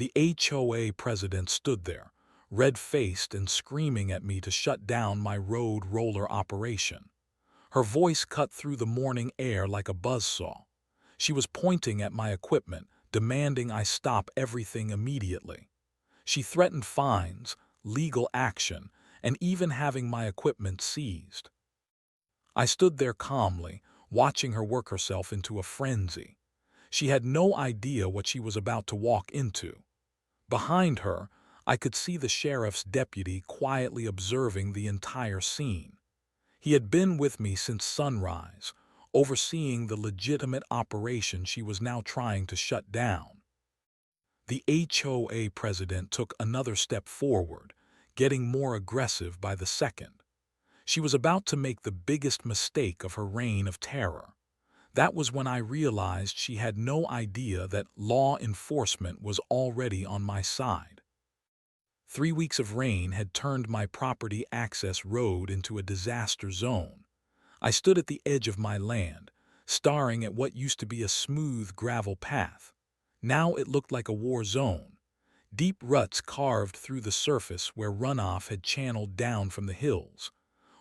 The HOA president stood there, red-faced and screaming at me to shut down my road roller operation. Her voice cut through the morning air like a buzzsaw. She was pointing at my equipment, demanding I stop everything immediately. She threatened fines, legal action, and even having my equipment seized. I stood there calmly, watching her work herself into a frenzy. She had no idea what she was about to walk into. Behind her, I could see the sheriff's deputy quietly observing the entire scene. He had been with me since sunrise, overseeing the legitimate operation she was now trying to shut down. The HOA president took another step forward, getting more aggressive by the second. She was about to make the biggest mistake of her reign of terror. That was when I realized she had no idea that law enforcement was already on my side. 3 weeks of rain had turned my property access road into a disaster zone. I stood at the edge of my land, staring at what used to be a smooth gravel path. Now it looked like a war zone. Deep ruts carved through the surface where runoff had channeled down from the hills.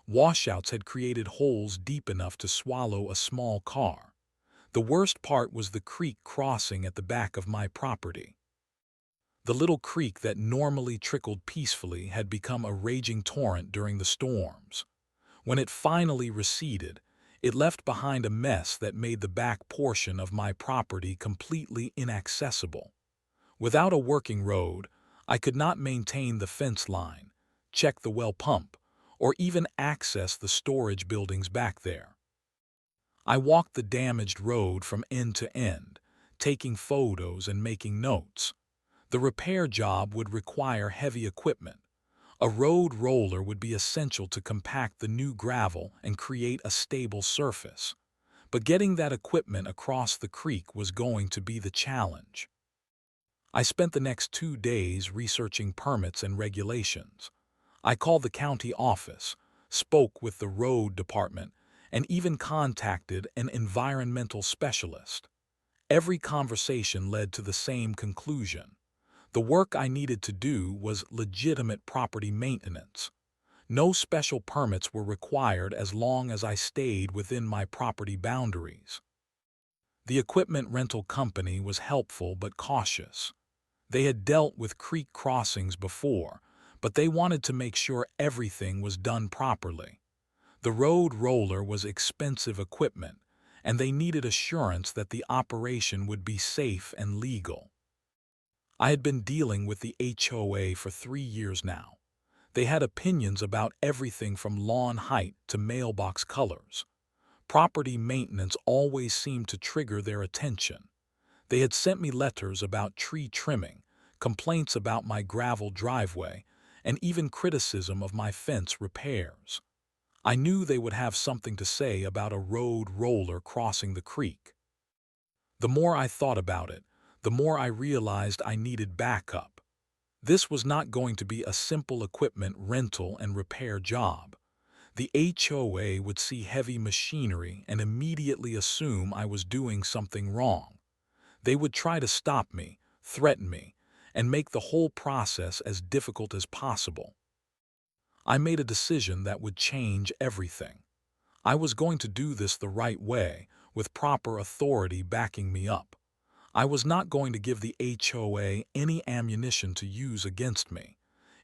Washouts had created holes deep enough to swallow a small car. The worst part was the creek crossing at the back of my property. The little creek that normally trickled peacefully had become a raging torrent during the storms. When it finally receded, it left behind a mess that made the back portion of my property completely inaccessible. Without a working road, I could not maintain the fence line, check the well pump, or even access the storage buildings back there. I walked the damaged road from end to end, taking photos and making notes. The repair job would require heavy equipment. A road roller would be essential to compact the new gravel and create a stable surface. But getting that equipment across the creek was going to be the challenge. I spent the next 2 days researching permits and regulations. I called the county office, spoke with the road department, and even contacted an environmental specialist. Every conversation led to the same conclusion. The work I needed to do was legitimate property maintenance. No special permits were required as long as I stayed within my property boundaries. The equipment rental company was helpful but cautious. They had dealt with creek crossings before, but they wanted to make sure everything was done properly. The road roller was expensive equipment, and they needed assurance that the operation would be safe and legal. I had been dealing with the HOA for 3 years now. They had opinions about everything from lawn height to mailbox colors. Property maintenance always seemed to trigger their attention. They had sent me letters about tree trimming, complaints about my gravel driveway, and even criticism of my fence repairs. I knew they would have something to say about a road roller crossing the creek. The more I thought about it, the more I realized I needed backup. This was not going to be a simple equipment rental and repair job. The HOA would see heavy machinery and immediately assume I was doing something wrong. They would try to stop me, threaten me, and make the whole process as difficult as possible. I made a decision that would change everything. I was going to do this the right way, with proper authority backing me up. I was not going to give the HOA any ammunition to use against me.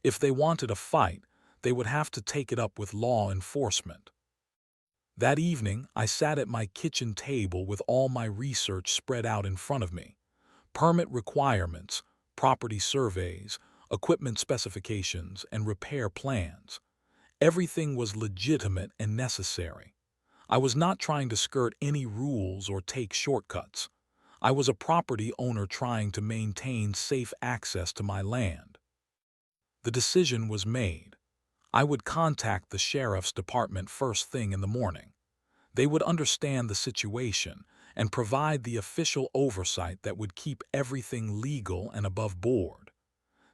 If they wanted a fight, they would have to take it up with law enforcement. That evening, I sat at my kitchen table with all my research spread out in front of me. Permit requirements, property surveys, equipment specifications, and repair plans. Everything was legitimate and necessary. I was not trying to skirt any rules or take shortcuts. I was a property owner trying to maintain safe access to my land. The decision was made. I would contact the sheriff's department first thing in the morning. They would understand the situation and provide the official oversight that would keep everything legal and above board.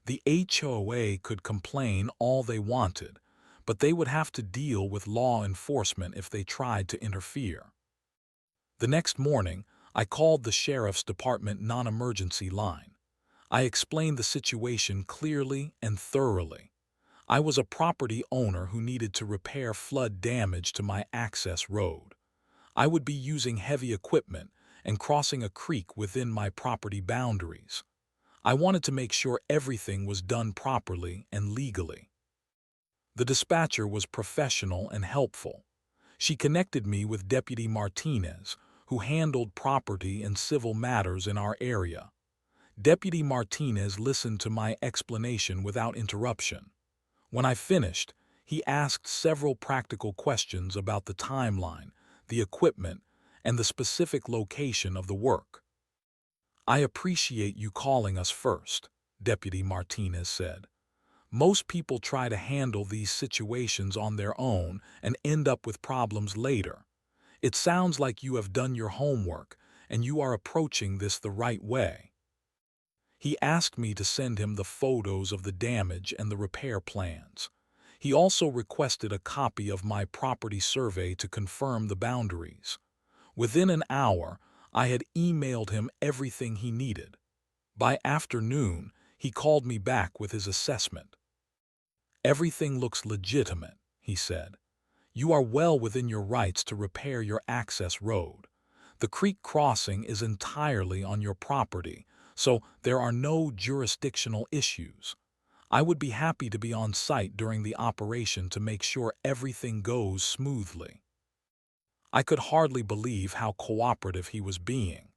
The HOA could complain all they wanted, but they would have to deal with law enforcement if they tried to interfere. The next morning, I called the sheriff's department non-emergency line. I explained the situation clearly and thoroughly. I was a property owner who needed to repair flood damage to my access road. I would be using heavy equipment and crossing a creek within my property boundaries. I wanted to make sure everything was done properly and legally. The dispatcher was professional and helpful. She connected me with Deputy Martinez, who handled property and civil matters in our area. Deputy Martinez listened to my explanation without interruption. When I finished, he asked several practical questions about the timeline, the equipment, and the specific location of the work. "I appreciate you calling us first," Deputy Martinez said. "Most people try to handle these situations on their own and end up with problems later. It sounds like you have done your homework and you are approaching this the right way." He asked me to send him the photos of the damage and the repair plans. He also requested a copy of my property survey to confirm the boundaries. Within an hour, I had emailed him everything he needed. By afternoon, he called me back with his assessment. "Everything looks legitimate," he said. "You are well within your rights to repair your access road. The creek crossing is entirely on your property, so there are no jurisdictional issues. I would be happy to be on site during the operation to make sure everything goes smoothly." I could hardly believe how cooperative he was being.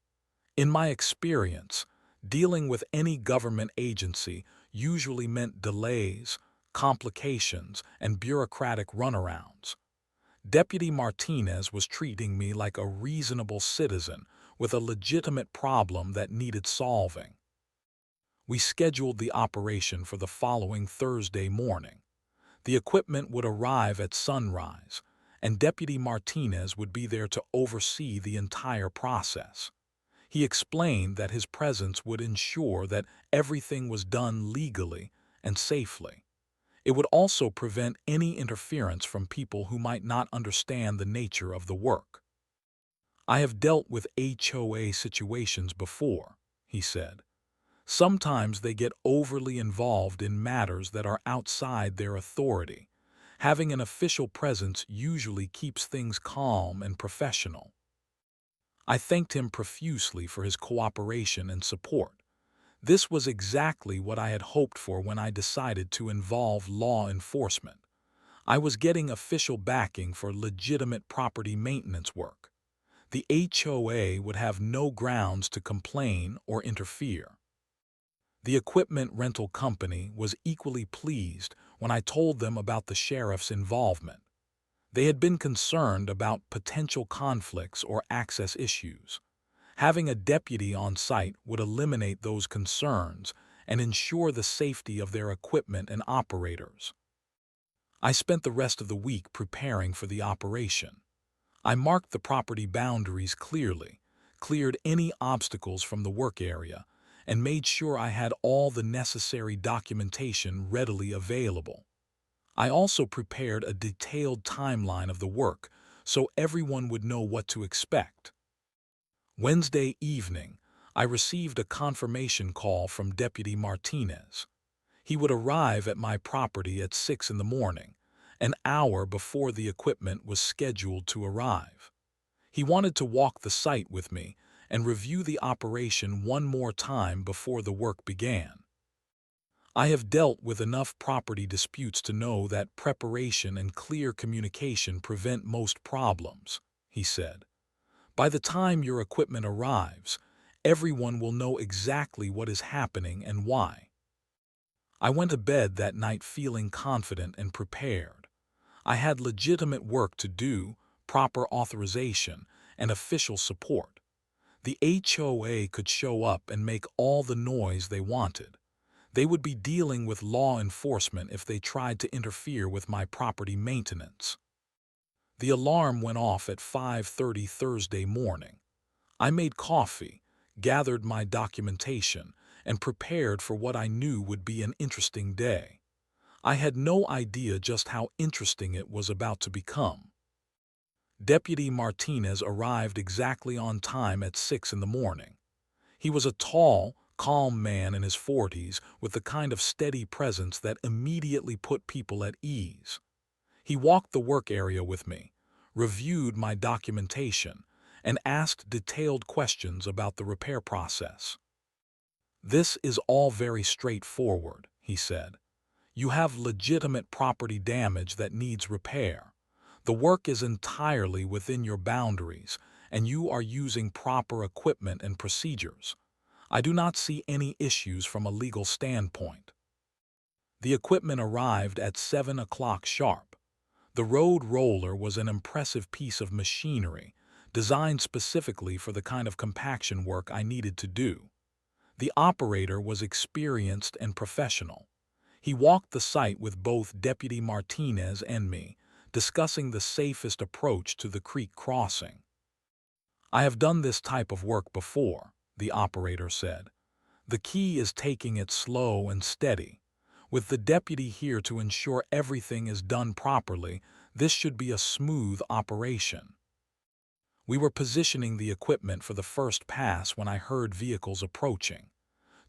In my experience, dealing with any government agency usually meant delays, complications, and bureaucratic runarounds. Deputy Martinez was treating me like a reasonable citizen with a legitimate problem that needed solving. We scheduled the operation for the following Thursday morning. The equipment would arrive at sunrise, and Deputy Martinez would be there to oversee the entire process. He explained that his presence would ensure that everything was done legally and safely. It would also prevent any interference from people who might not understand the nature of the work. "I have dealt with HOA situations before," he said. "Sometimes they get overly involved in matters that are outside their authority. Having an official presence usually keeps things calm and professional." I thanked him profusely for his cooperation and support. This was exactly what I had hoped for when I decided to involve law enforcement. I was getting official backing for legitimate property maintenance work. The HOA would have no grounds to complain or interfere. The equipment rental company was equally pleased when I told them about the sheriff's involvement. They had been concerned about potential conflicts or access issues. Having a deputy on site would eliminate those concerns and ensure the safety of their equipment and operators. I spent the rest of the week preparing for the operation. I marked the property boundaries clearly, cleared any obstacles from the work area, and made sure I had all the necessary documentation readily available. I also prepared a detailed timeline of the work so everyone would know what to expect. Wednesday evening, I received a confirmation call from Deputy Martinez. He would arrive at my property at 6 in the morning, an hour before the equipment was scheduled to arrive. He wanted to walk the site with me and review the operation one more time before the work began. "I have dealt with enough property disputes to know that preparation and clear communication prevent most problems," he said. "By the time your equipment arrives, everyone will know exactly what is happening and why." I went to bed that night feeling confident and prepared. I had legitimate work to do, proper authorization, and official support. The HOA could show up and make all the noise they wanted. They would be dealing with law enforcement if they tried to interfere with my property maintenance. The alarm went off at 5:30 Thursday morning. I made coffee, gathered my documentation, and prepared for what I knew would be an interesting day. I had no idea just how interesting it was about to become. Deputy Martinez arrived exactly on time at 6 in the morning. He was a tall, calm man in his 40s with the kind of steady presence that immediately put people at ease. He walked the work area with me, reviewed my documentation, and asked detailed questions about the repair process. "This is all very straightforward," he said. "You have legitimate property damage that needs repair. The work is entirely within your boundaries, and you are using proper equipment and procedures. I do not see any issues from a legal standpoint." The equipment arrived at 7 o'clock sharp. The road roller was an impressive piece of machinery, designed specifically for the kind of compaction work I needed to do. The operator was experienced and professional. He walked the site with both Deputy Martinez and me, discussing the safest approach to the creek crossing. "I have done this type of work before," the operator said. "The key is taking it slow and steady. With the deputy here to ensure everything is done properly, this should be a smooth operation." We were positioning the equipment for the first pass when I heard vehicles approaching.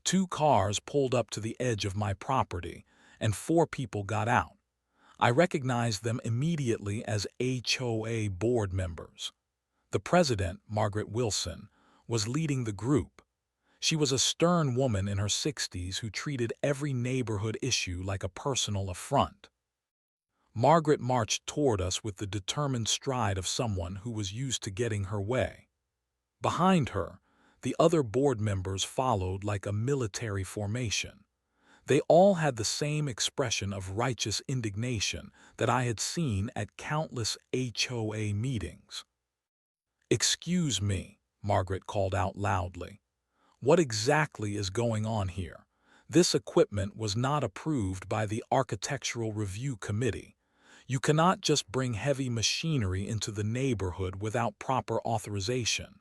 2 cars pulled up to the edge of my property, and 4 people got out. I recognized them immediately as HOA board members. The president, Margaret Wilson, was leading the group. She was a stern woman in her 60s who treated every neighborhood issue like a personal affront. Margaret marched toward us with the determined stride of someone who was used to getting her way. Behind her, the other board members followed like a military formation. They all had the same expression of righteous indignation that I had seen at countless HOA meetings. "Excuse me," Margaret called out loudly. "What exactly is going on here? This equipment was not approved by the Architectural Review Committee. You cannot just bring heavy machinery into the neighborhood without proper authorization."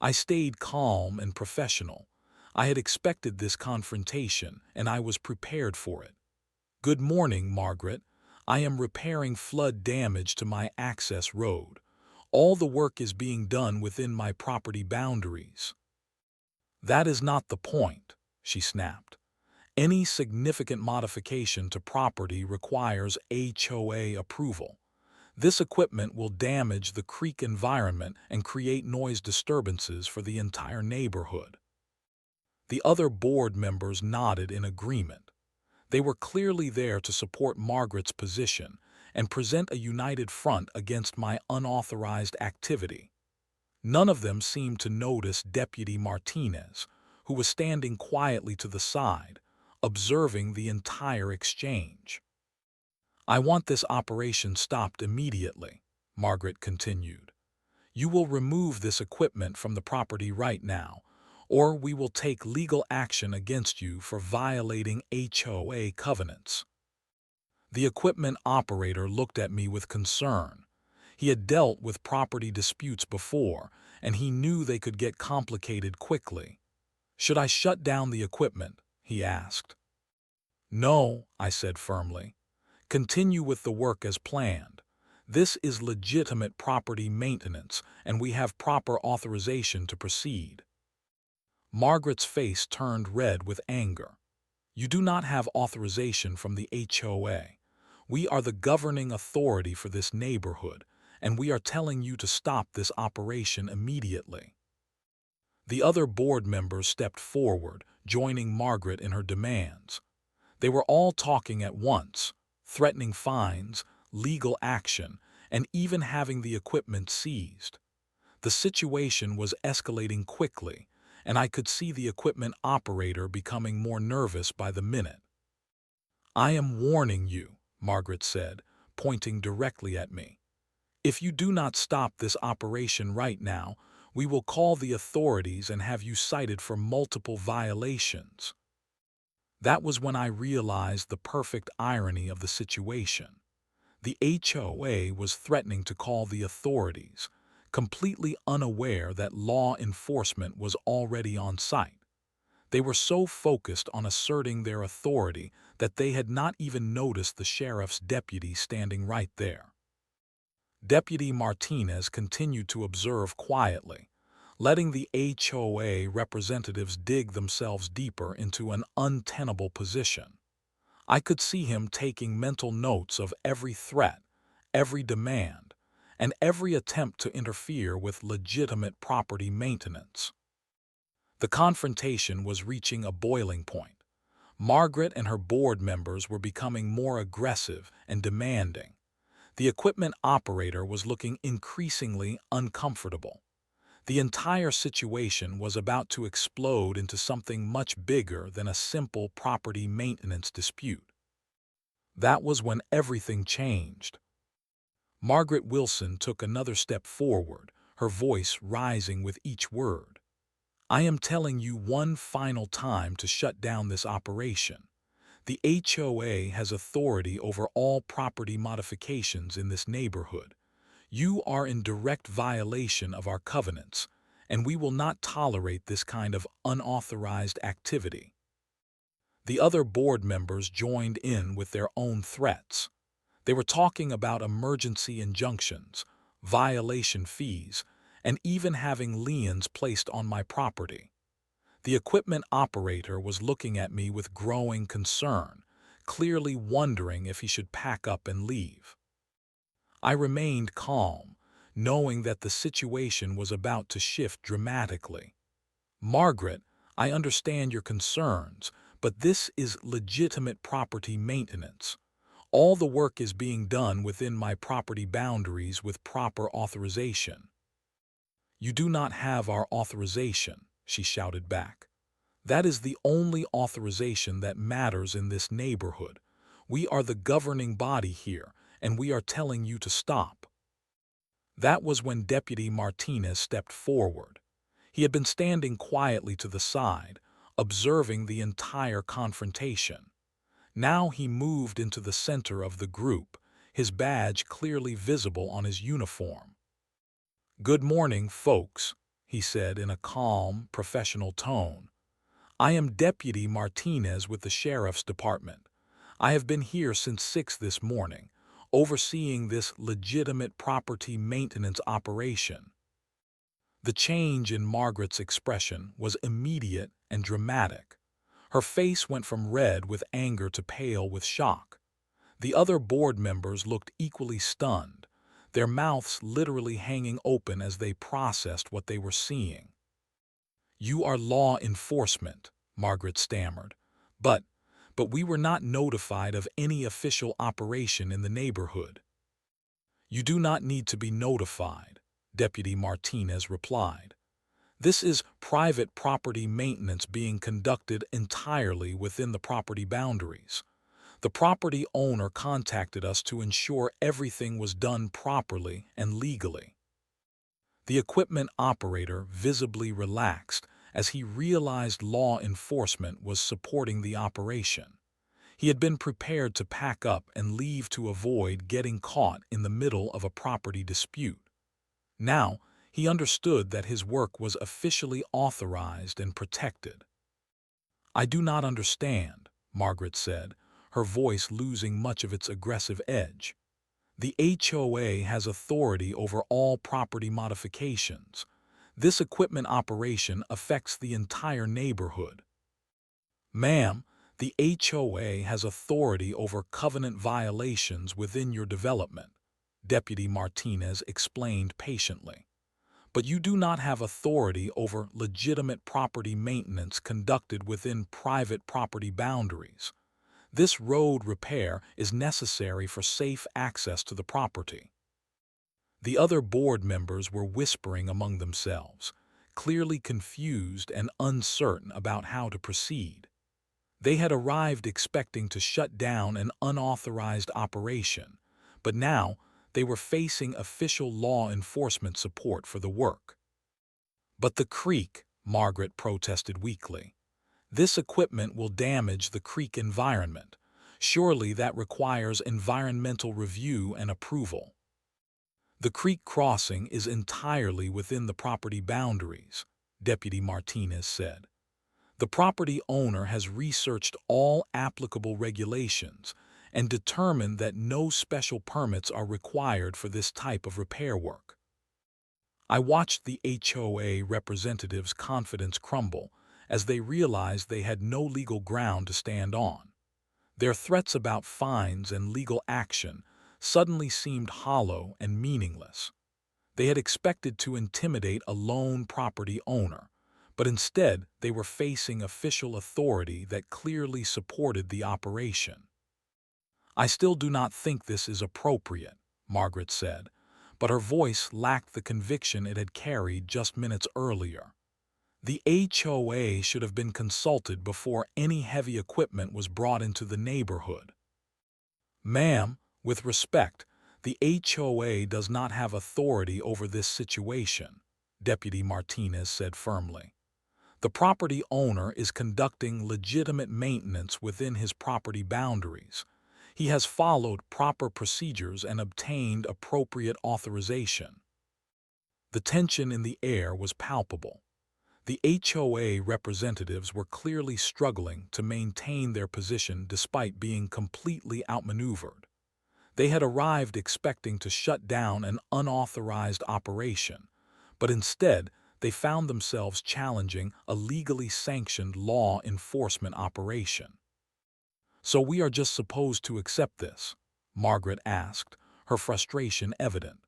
I stayed calm and professional. I had expected this confrontation, and I was prepared for it. "Good morning, Margaret. I am repairing flood damage to my access road. All the work is being done within my property boundaries." "That is not the point," she snapped. "Any significant modification to property requires HOA approval. This equipment will damage the creek environment and create noise disturbances for the entire neighborhood." The other board members nodded in agreement. They were clearly there to support Margaret's position and present a united front against my unauthorized activity. None of them seemed to notice Deputy Martinez, who was standing quietly to the side, observing the entire exchange. "I want this operation stopped immediately," Margaret continued. "You will remove this equipment from the property right now, or we will take legal action against you for violating HOA covenants." The equipment operator looked at me with concern. He had dealt with property disputes before, and he knew they could get complicated quickly. "Should I shut down the equipment?" he asked. "No," I said firmly. "Continue with the work as planned. This is legitimate property maintenance, and we have proper authorization to proceed." Margaret's face turned red with anger. "You do not have authorization from the HOA. We are the governing authority for this neighborhood, and we are telling you to stop this operation immediately." The other board members stepped forward, joining Margaret in her demands. They were all talking at once, threatening fines, legal action, and even having the equipment seized. The situation was escalating quickly, and I could see the equipment operator becoming more nervous by the minute. "I am warning you," Margaret said, pointing directly at me. "If you do not stop this operation right now, we will call the authorities and have you cited for multiple violations." That was when I realized the perfect irony of the situation. The HOA was threatening to call the authorities, completely unaware that law enforcement was already on site. They were so focused on asserting their authority that they had not even noticed the sheriff's deputy standing right there. Deputy Martinez continued to observe quietly, letting the HOA representatives dig themselves deeper into an untenable position. I could see him taking mental notes of every threat, every demand, and every attempt to interfere with legitimate property maintenance. The confrontation was reaching a boiling point. Margaret and her board members were becoming more aggressive and demanding. The equipment operator was looking increasingly uncomfortable. The entire situation was about to explode into something much bigger than a simple property maintenance dispute. That was when everything changed. Margaret Wilson took another step forward, her voice rising with each word. "I am telling you one final time to shut down this operation. The HOA has authority over all property modifications in this neighborhood. You are in direct violation of our covenants, and we will not tolerate this kind of unauthorized activity." The other board members joined in with their own threats. They were talking about emergency injunctions, violation fees, and even having liens placed on my property. The equipment operator was looking at me with growing concern, clearly wondering if he should pack up and leave. I remained calm, knowing that the situation was about to shift dramatically. "Margaret, I understand your concerns, but this is legitimate property maintenance. All the work is being done within my property boundaries with proper authorization." "You do not have our authorization," she shouted back. "That is the only authorization that matters in this neighborhood. We are the governing body here, and we are telling you to stop." That was when Deputy Martinez stepped forward. He had been standing quietly to the side, observing the entire confrontation. Now he moved into the center of the group, his badge clearly visible on his uniform. "Good morning, folks," he said in a calm, professional tone. "I am Deputy Martinez with the Sheriff's Department. I have been here since 6 this morning, overseeing this legitimate property maintenance operation." The change in Margaret's expression was immediate and dramatic. Her face went from red with anger to pale with shock. The other board members looked equally stunned, their mouths literally hanging open as they processed what they were seeing. "You are law enforcement," Margaret stammered. But we were not notified of any official operation in the neighborhood." "You do not need to be notified," Deputy Martinez replied. "This is private property maintenance being conducted entirely within the property boundaries. The property owner contacted us to ensure everything was done properly and legally." The equipment operator visibly relaxed as he realized law enforcement was supporting the operation. He had been prepared to pack up and leave to avoid getting caught in the middle of a property dispute. Now, he understood that his work was officially authorized and protected. "I do not understand," Margaret said, her voice losing much of its aggressive edge. "The HOA has authority over all property modifications. This equipment operation affects the entire neighborhood." "Ma'am, the HOA has authority over covenant violations within your development," Deputy Martinez explained patiently. "But you do not have authority over legitimate property maintenance conducted within private property boundaries. This road repair is necessary for safe access to the property." The other board members were whispering among themselves, clearly confused and uncertain about how to proceed. They had arrived expecting to shut down an unauthorized operation, but now they were facing official law enforcement support for the work. "But the creek," Margaret protested weakly. "This equipment will damage the creek environment. Surely that requires environmental review and approval." "The creek crossing is entirely within the property boundaries," Deputy Martinez said. "The property owner has researched all applicable regulations and determined that no special permits are required for this type of repair work." I watched the HOA representatives' confidence crumble as they realized they had no legal ground to stand on. Their threats about fines and legal action suddenly seemed hollow and meaningless. They had expected to intimidate a lone property owner, but instead they were facing official authority that clearly supported the operation. "I still do not think this is appropriate," Margaret said, but her voice lacked the conviction it had carried just minutes earlier. The HOA should have been consulted before any heavy equipment was brought into the neighborhood. "Ma'am, with respect, the HOA does not have authority over this situation," Deputy Martinez said firmly. "The property owner is conducting legitimate maintenance within his property boundaries. He has followed proper procedures and obtained appropriate authorization." The tension in the air was palpable. The HOA representatives were clearly struggling to maintain their position despite being completely outmaneuvered. They had arrived expecting to shut down an unauthorized operation, but instead they found themselves challenging a legally sanctioned law enforcement operation. "So we are just supposed to accept this?" Margaret asked, her frustration evident.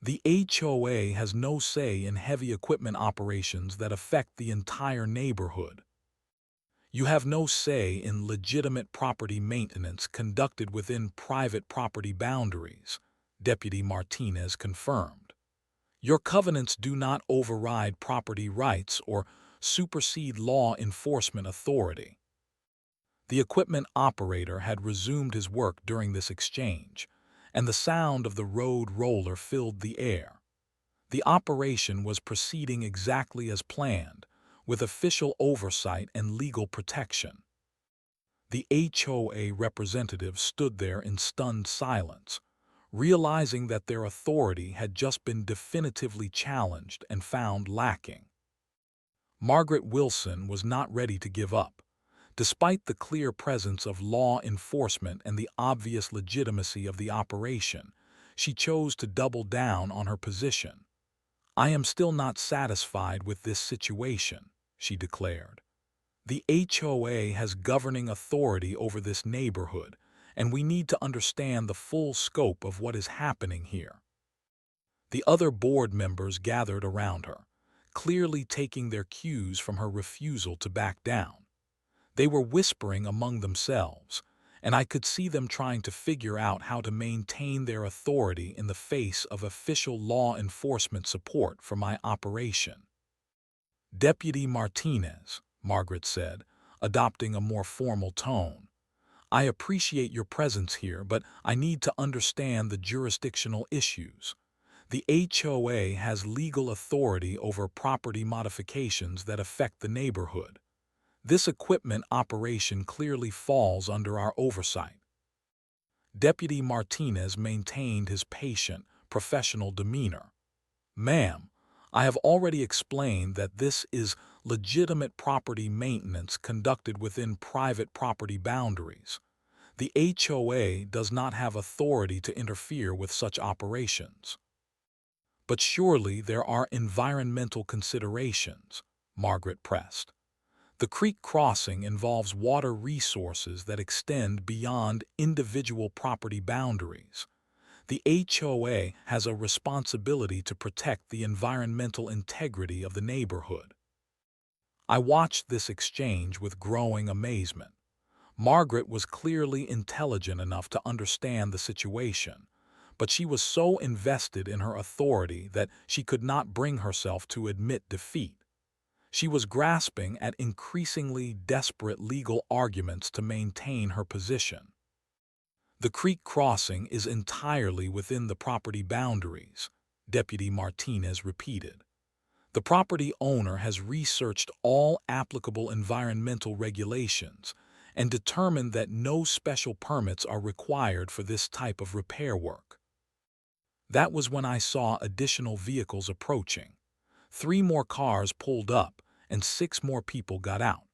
"The HOA has no say in heavy equipment operations that affect the entire neighborhood." "You have no say in legitimate property maintenance conducted within private property boundaries," Deputy Martinez confirmed. "Your covenants do not override property rights or supersede law enforcement authority." The equipment operator had resumed his work during this exchange, and the sound of the road roller filled the air. The operation was proceeding exactly as planned, with official oversight and legal protection. The HOA representatives stood there in stunned silence, realizing that their authority had just been definitively challenged and found lacking. Margaret Wilson was not ready to give up. Despite the clear presence of law enforcement and the obvious legitimacy of the operation, she chose to double down on her position. "I am still not satisfied with this situation," she declared. "The HOA has governing authority over this neighborhood, and we need to understand the full scope of what is happening here." The other board members gathered around her, clearly taking their cues from her refusal to back down. They were whispering among themselves, and I could see them trying to figure out how to maintain their authority in the face of official law enforcement support for my operation. "Deputy Martinez," Margaret said, adopting a more formal tone, "I appreciate your presence here, but I need to understand the jurisdictional issues. The HOA has legal authority over property modifications that affect the neighborhood. This equipment operation clearly falls under our oversight." Deputy Martinez maintained his patient, professional demeanor. "Ma'am, I have already explained that this is legitimate property maintenance conducted within private property boundaries. The HOA does not have authority to interfere with such operations." "But surely there are environmental considerations," Margaret pressed. "The creek crossing involves water resources that extend beyond individual property boundaries. The HOA has a responsibility to protect the environmental integrity of the neighborhood." I watched this exchange with growing amazement. Margaret was clearly intelligent enough to understand the situation, but she was so invested in her authority that she could not bring herself to admit defeat. She was grasping at increasingly desperate legal arguments to maintain her position. "The creek crossing is entirely within the property boundaries," Deputy Martinez repeated. "The property owner has researched all applicable environmental regulations and determined that no special permits are required for this type of repair work." That was when I saw additional vehicles approaching. 3 more cars pulled up, and 6 more people got out.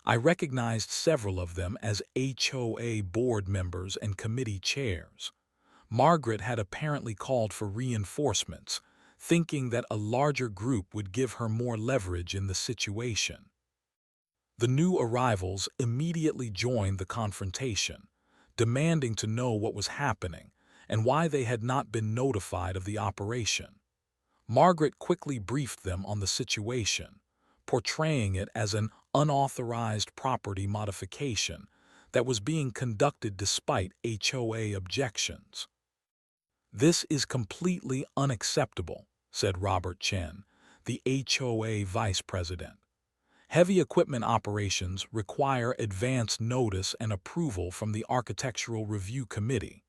I recognized several of them as HOA board members and committee chairs. Margaret had apparently called for reinforcements, thinking that a larger group would give her more leverage in the situation. The new arrivals immediately joined the confrontation, demanding to know what was happening and why they had not been notified of the operation. Margaret quickly briefed them on the situation, portraying it as an unauthorized property modification that was being conducted despite HOA objections. "This is completely unacceptable," said Robert Chen, the HOA vice president. "Heavy equipment operations require advance notice and approval from the Architectural Review Committee.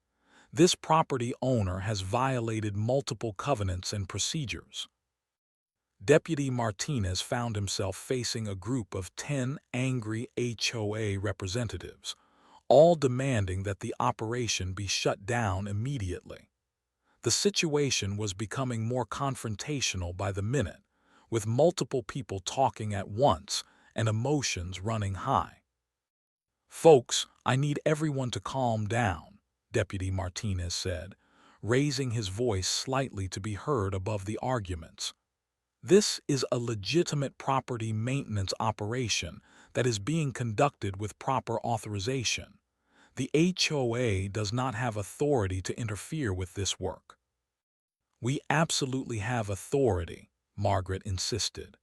This property owner has violated multiple covenants and procedures." Deputy Martinez found himself facing a group of 10 angry HOA representatives, all demanding that the operation be shut down immediately. The situation was becoming more confrontational by the minute, with multiple people talking at once and emotions running high. "Folks, I need everyone to calm down," Deputy Martinez said, raising his voice slightly to be heard above the arguments. "This is a legitimate property maintenance operation that is being conducted with proper authorization. The HOA does not have authority to interfere with this work." "We absolutely have authority," Margaret insisted.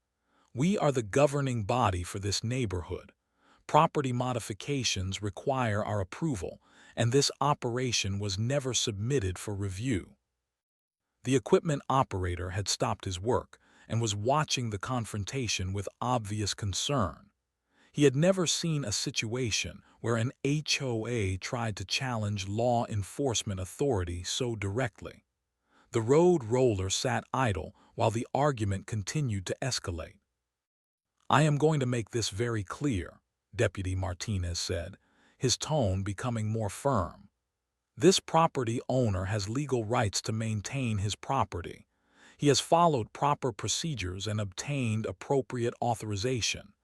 "We are the governing body for this neighborhood. Property modifications require our approval, and this operation was never submitted for review." The equipment operator had stopped his work and was watching the confrontation with obvious concern. He had never seen a situation where an HOA tried to challenge law enforcement authority so directly. The road roller sat idle while the argument continued to escalate. "I am going to make this very clear," Deputy Martinez said, his tone becoming more firm. "This property owner has legal rights to maintain his property. He has followed proper procedures and obtained appropriate authorization.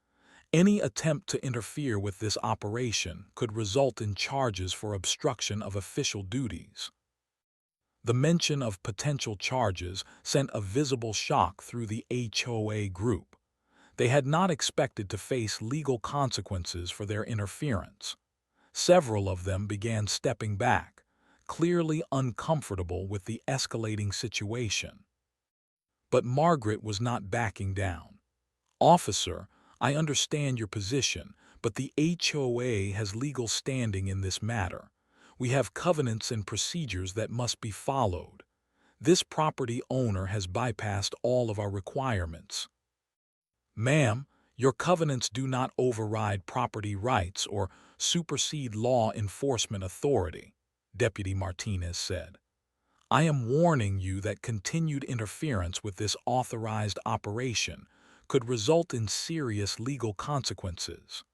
Any attempt to interfere with this operation could result in charges for obstruction of official duties." The mention of potential charges sent a visible shock through the HOA group. They had not expected to face legal consequences for their interference. Several of them began stepping back, clearly uncomfortable with the escalating situation. But Margaret was not backing down. "Officer, I understand your position, but the HOA has legal standing in this matter. We have covenants and procedures that must be followed. This property owner has bypassed all of our requirements." "Ma'am, your covenants do not override property rights or supersede law enforcement authority," Deputy Martinez said. "I am warning you that continued interference with this authorized operation could result in serious legal consequences."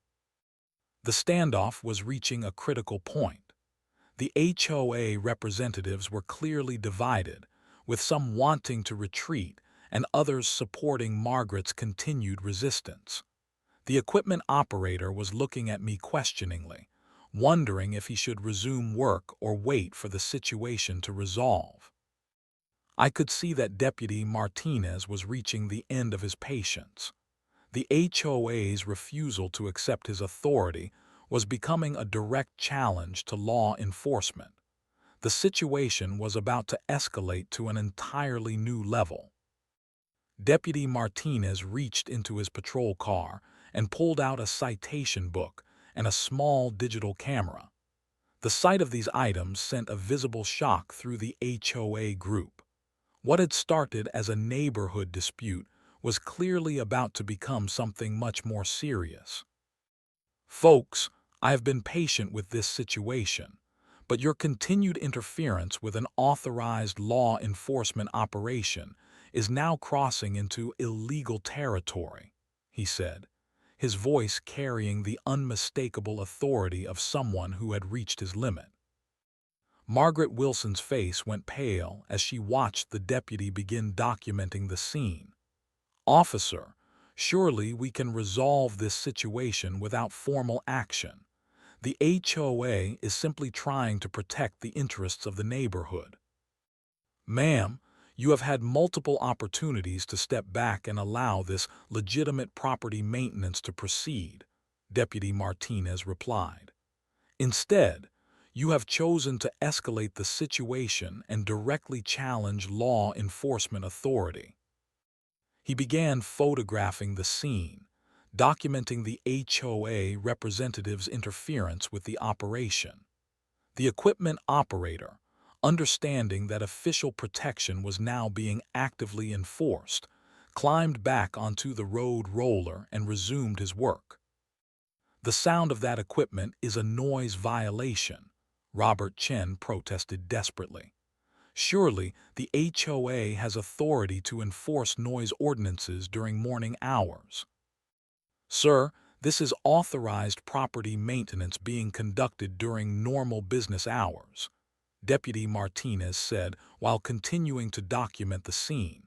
The standoff was reaching a critical point. The HOA representatives were clearly divided, with some wanting to retreat and others supporting Margaret's continued resistance. The equipment operator was looking at me questioningly, wondering if he should resume work or wait for the situation to resolve. I could see that Deputy Martinez was reaching the end of his patience. The HOA's refusal to accept his authority was becoming a direct challenge to law enforcement. The situation was about to escalate to an entirely new level. Deputy Martinez reached into his patrol car and pulled out a citation book and a small digital camera. The sight of these items sent a visible shock through the HOA group. What had started as a neighborhood dispute was clearly about to become something much more serious. "Folks, I have been patient with this situation, but your continued interference with an authorized law enforcement operation is now crossing into illegal territory," he said, his voice carrying the unmistakable authority of someone who had reached his limit. Margaret Wilson's face went pale as she watched the deputy begin documenting the scene. "Officer, surely we can resolve this situation without formal action. The HOA is simply trying to protect the interests of the neighborhood." "Ma'am, You have had multiple opportunities to step back and allow this legitimate property maintenance to proceed, Deputy Martinez replied. Instead, you have chosen to escalate the situation and directly challenge law enforcement authority. He began photographing the scene, documenting the HOA representative's interference with the operation. The equipment operator, understanding that official protection was now being actively enforced, climbed back onto the road roller and resumed his work. The sound of that equipment is a noise violation, Robert Chen protested desperately. Surely, the HOA has authority to enforce noise ordinances during morning hours. Sir, this is authorized property maintenance being conducted during normal business hours, Deputy Martinez said while continuing to document the scene.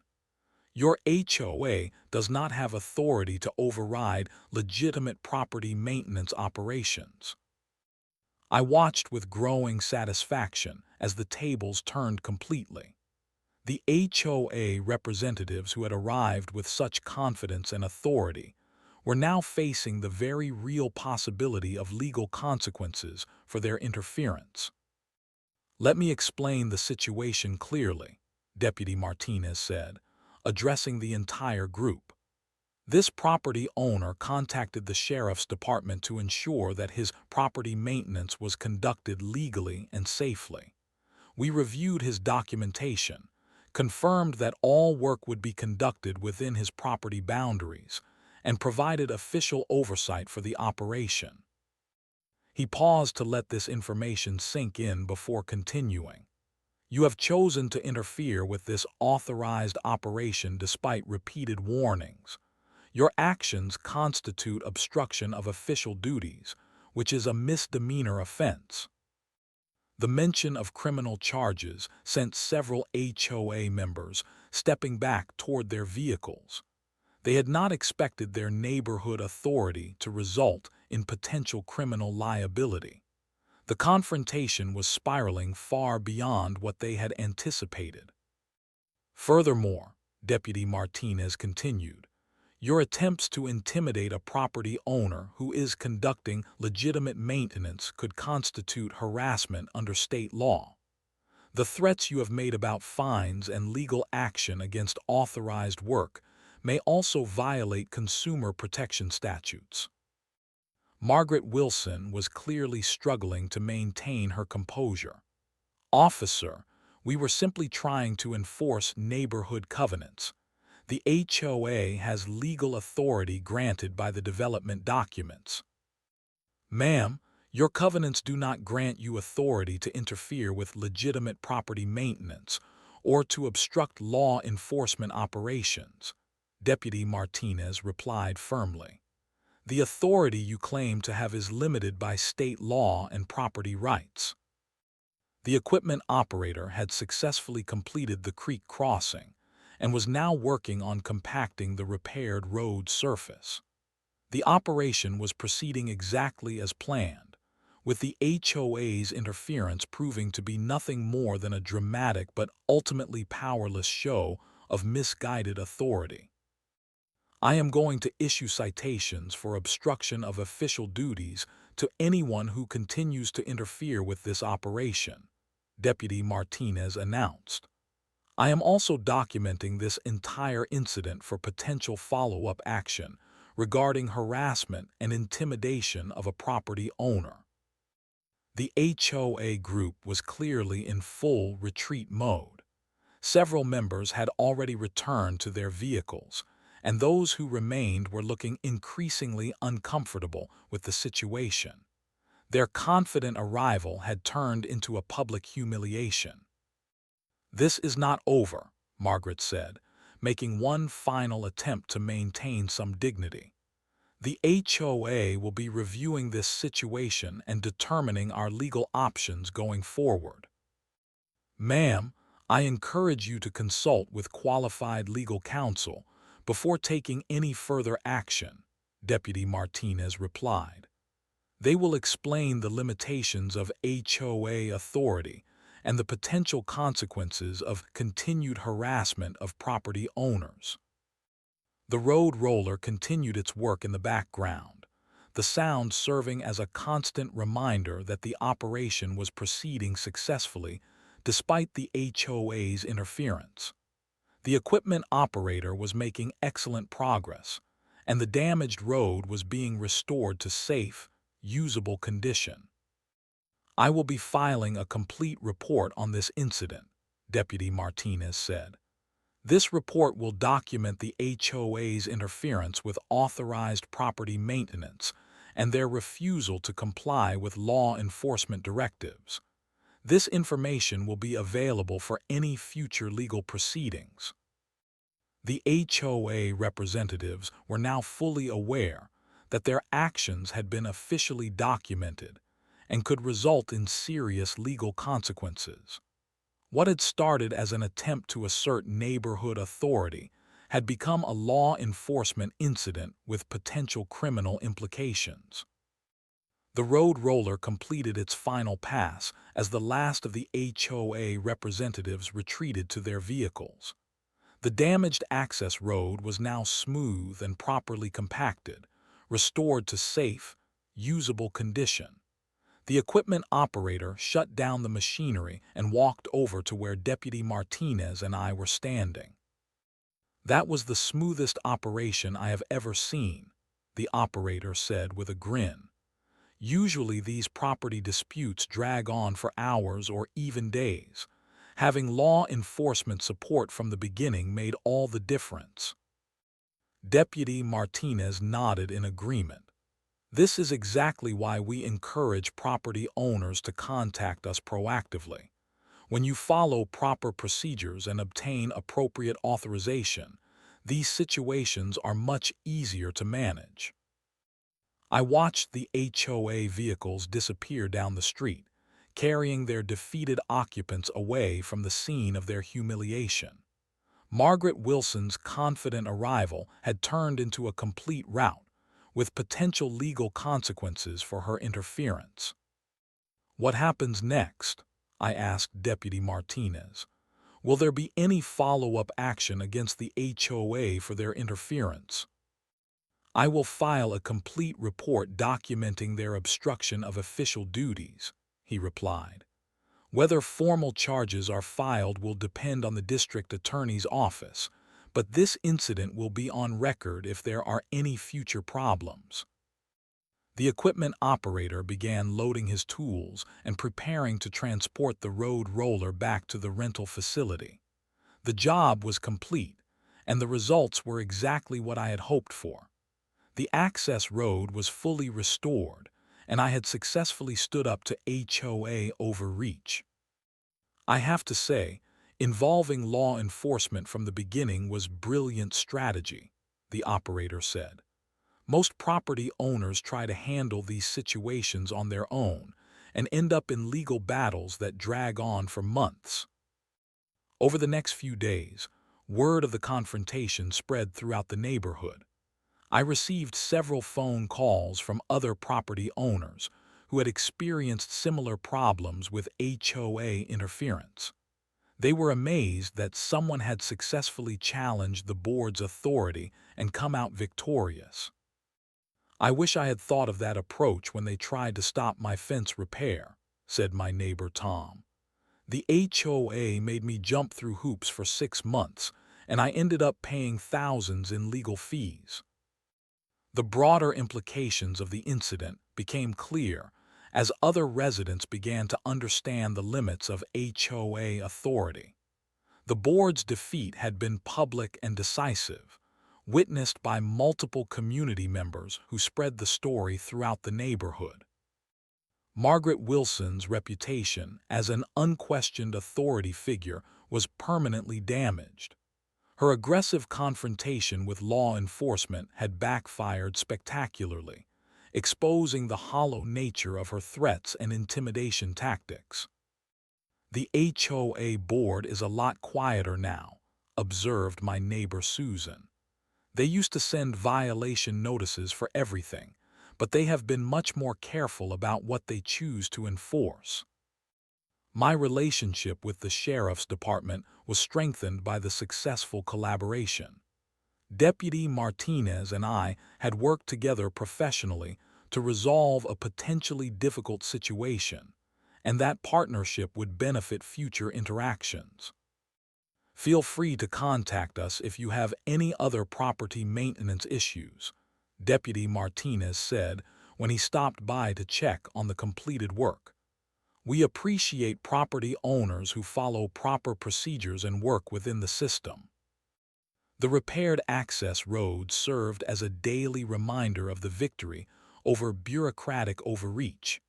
Your HOA does not have authority to override legitimate property maintenance operations. I watched with growing satisfaction as the tables turned completely. The HOA representatives who had arrived with such confidence and authority were now facing the very real possibility of legal consequences for their interference. Let me explain the situation clearly, Deputy Martinez said, addressing the entire group. This property owner contacted the sheriff's department to ensure that his property maintenance was conducted legally and safely. We reviewed his documentation, confirmed that all work would be conducted within his property boundaries, and provided official oversight for the operation. He paused to let this information sink in before continuing. You have chosen to interfere with this authorized operation despite repeated warnings. Your actions constitute obstruction of official duties, which is a misdemeanor offense. The mention of criminal charges sent several HOA members stepping back toward their vehicles. They had not expected their neighborhood authority to result in potential criminal liability. The confrontation was spiraling far beyond what they had anticipated. Furthermore, Deputy Martinez continued, your attempts to intimidate a property owner who is conducting legitimate maintenance could constitute harassment under state law. The threats you have made about fines and legal action against authorized work may also violate consumer protection statutes. Margaret Wilson was clearly struggling to maintain her composure. Officer, we were simply trying to enforce neighborhood covenants. The HOA has legal authority granted by the development documents. Ma'am, your covenants do not grant you authority to interfere with legitimate property maintenance or to obstruct law enforcement operations, Deputy Martinez replied firmly. The authority you claim to have is limited by state law and property rights. The equipment operator had successfully completed the creek crossing and was now working on compacting the repaired road surface. The operation was proceeding exactly as planned, with the HOA's interference proving to be nothing more than a dramatic but ultimately powerless show of misguided authority. I am going to issue citations for obstruction of official duties to anyone who continues to interfere with this operation, Deputy Martinez announced. I am also documenting this entire incident for potential follow-up action regarding harassment and intimidation of a property owner. The HOA group was clearly in full retreat mode. Several members had already returned to their vehicles, and those who remained were looking increasingly uncomfortable with the situation. Their confident arrival had turned into a public humiliation. This is not over, Margaret said, making one final attempt to maintain some dignity. The HOA will be reviewing this situation and determining our legal options going forward. Ma'am, I encourage you to consult with qualified legal counsel before taking any further action, Deputy Martinez replied. They will explain the limitations of HOA authority and the potential consequences of continued harassment of property owners. The road roller continued its work in the background, the sound serving as a constant reminder that the operation was proceeding successfully despite the HOA's interference. The equipment operator was making excellent progress, and the damaged road was being restored to safe, usable condition. "I will be filing a complete report on this incident," Deputy Martinez said. "This report will document the HOA's interference with authorized property maintenance and their refusal to comply with law enforcement directives. This information will be available for any future legal proceedings." The HOA representatives were now fully aware that their actions had been officially documented and could result in serious legal consequences. What had started as an attempt to assert neighborhood authority had become a law enforcement incident with potential criminal implications. The road roller completed its final pass as the last of the HOA representatives retreated to their vehicles. The damaged access road was now smooth and properly compacted, restored to safe, usable condition. The equipment operator shut down the machinery and walked over to where Deputy Martinez and I were standing. "That was the smoothest operation I have ever seen," the operator said with a grin. "Usually these property disputes drag on for hours or even days. Having law enforcement support from the beginning made all the difference." Deputy Martinez nodded in agreement. "This is exactly why we encourage property owners to contact us proactively. When you follow proper procedures and obtain appropriate authorization, these situations are much easier to manage." I watched the HOA vehicles disappear down the street, carrying their defeated occupants away from the scene of their humiliation. Margaret Wilson's confident arrival had turned into a complete rout, with potential legal consequences for her interference. "What happens next?" I asked Deputy Martinez. "Will there be any follow-up action against the HOA for their interference?" "I will file a complete report documenting their obstruction of official duties," he replied. "Whether formal charges are filed will depend on the district attorney's office, but this incident will be on record if there are any future problems." The equipment operator began loading his tools and preparing to transport the road roller back to the rental facility. The job was complete, and the results were exactly what I had hoped for. The access road was fully restored, and I had successfully stood up to HOA overreach. "I have to say, involving law enforcement from the beginning was brilliant strategy," the operator said. "Most property owners try to handle these situations on their own and end up in legal battles that drag on for months." Over the next few days, word of the confrontation spread throughout the neighborhood. I received several phone calls from other property owners who had experienced similar problems with HOA interference. They were amazed that someone had successfully challenged the board's authority and come out victorious. "I wish I had thought of that approach when they tried to stop my fence repair," said my neighbor Tom. "The HOA made me jump through hoops for 6 months, and I ended up paying thousands in legal fees." The broader implications of the incident became clear as other residents began to understand the limits of HOA authority. The board's defeat had been public and decisive, witnessed by multiple community members who spread the story throughout the neighborhood. Margaret Wilson's reputation as an unquestioned authority figure was permanently damaged. Her aggressive confrontation with law enforcement had backfired spectacularly, exposing the hollow nature of her threats and intimidation tactics. "The HOA board is a lot quieter now," observed my neighbor Susan. "They used to send violation notices for everything, but they have been much more careful about what they choose to enforce." My relationship with the sheriff's department was strengthened by the successful collaboration. Deputy Martinez and I had worked together professionally to resolve a potentially difficult situation, and that partnership would benefit future interactions. Feel free to contact us if you have any other property maintenance issues, Deputy Martinez said when he stopped by to check on the completed work. We appreciate property owners who follow proper procedures and work within the system. The repaired access road served as a daily reminder of the victory over bureaucratic overreach.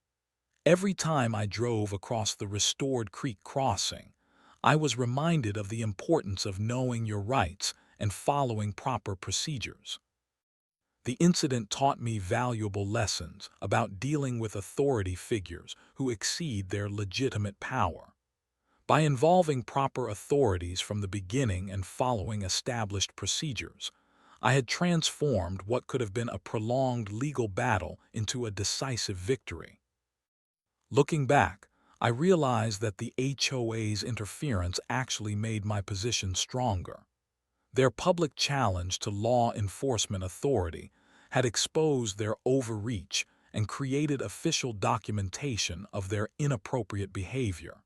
Every time I drove across the restored creek crossing, I was reminded of the importance of knowing your rights and following proper procedures. The incident taught me valuable lessons about dealing with authority figures who exceed their legitimate power. By involving proper authorities from the beginning and following established procedures, I had transformed what could have been a prolonged legal battle into a decisive victory. Looking back, I realized that the HOA's interference actually made my position stronger. Their public challenge to law enforcement authority had exposed their overreach and created official documentation of their inappropriate behavior.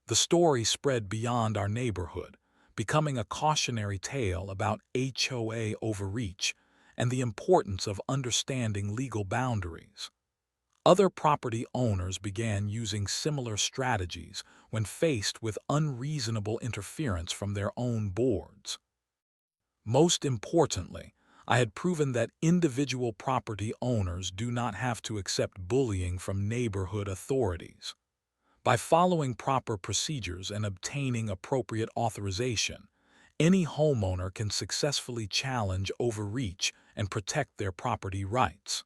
The story spread beyond our neighborhood, becoming a cautionary tale about HOA overreach and the importance of understanding legal boundaries. Other property owners began using similar strategies when faced with unreasonable interference from their own boards. Most importantly, I had proven that individual property owners do not have to accept bullying from neighborhood authorities. By following proper procedures and obtaining appropriate authorization, any homeowner can successfully challenge overreach and protect their property rights.